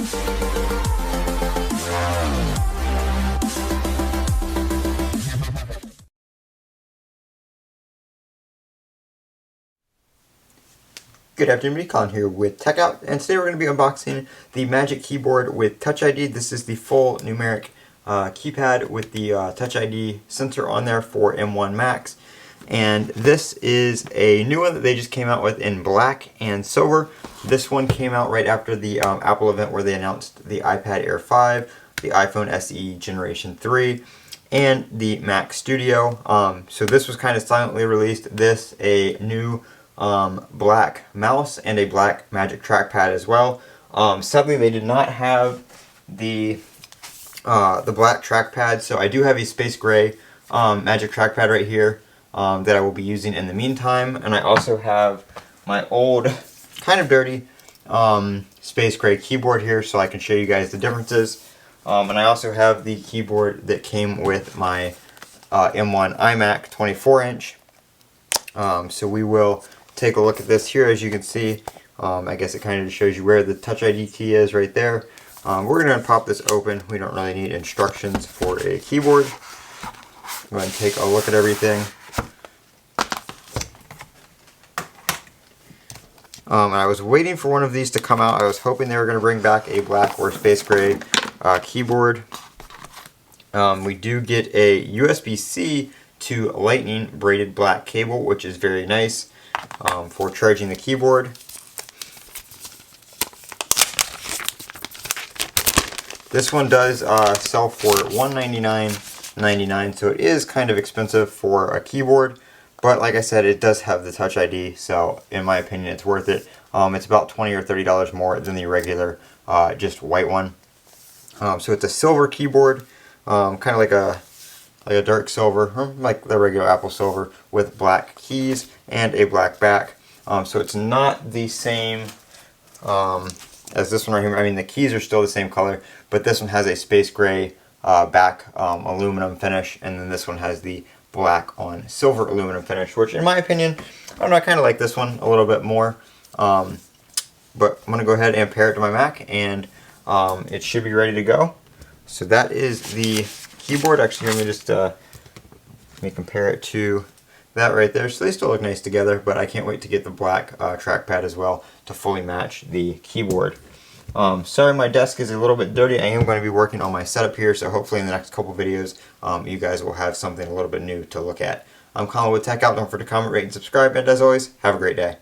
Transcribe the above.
Good afternoon, Colin here with Techout, and today we're going to be unboxing the Magic Keyboard with Touch ID. This is the full numeric keypad with the Touch ID sensor on there for M1 Max. And this is a new one that they just came out with in black and silver. This one came out right after the Apple event where they announced the iPad Air 5, the iPhone SE Generation 3, and the Mac Studio. So this was kind of silently released. This, a new black mouse and a black Magic trackpad as well. Sadly, they did not have the black trackpad, so I do have a space gray Magic trackpad right here that I will be using in the meantime, and I also have my old, kind of dirty space gray keyboard here, so I can show you guys the differences. And I also have the keyboard that came with my M1 iMac 24-inch. So we will take a look at this here. As you can see, I guess it kind of shows you where the Touch ID key is right there. We're going to pop this open. We don't really need instructions for a keyboard. Go ahead and take a look at everything. And I was waiting for one of these to come out. I was hoping they were going to bring back a black or space gray keyboard. We do get a USB-C to Lightning braided black cable, which is very nice for charging the keyboard. This one does sell for $199.99, so it is kind of expensive for a keyboard, but like I said, it does have the Touch ID, so in my opinion it's worth it. It's about $20 or $30 more than the regular just white one. So it's a silver keyboard, kind of like a dark silver, like the regular Apple silver, with black keys and a black back. So it's not the same as this one right here. I mean, the keys are still the same color, but this one has a space gray back aluminum finish, and then this one has the black on silver aluminum finish, which in my opinion, I don't know, I kind of like this one a little bit more. But I'm going to go ahead and pair it to my Mac, and it should be ready to go. So that is the keyboard. Actually, let me just let me compare it to that right there. So they still look nice together, but I can't wait to get the black trackpad as well to fully match the keyboard. Sorry, my desk is a little bit dirty. I am going to be working on my setup here, so hopefully in the next couple videos you guys will have something a little bit new to look at. I'm Colin with Techout. Don't forget to comment, rate, and subscribe, and as always, have a great day.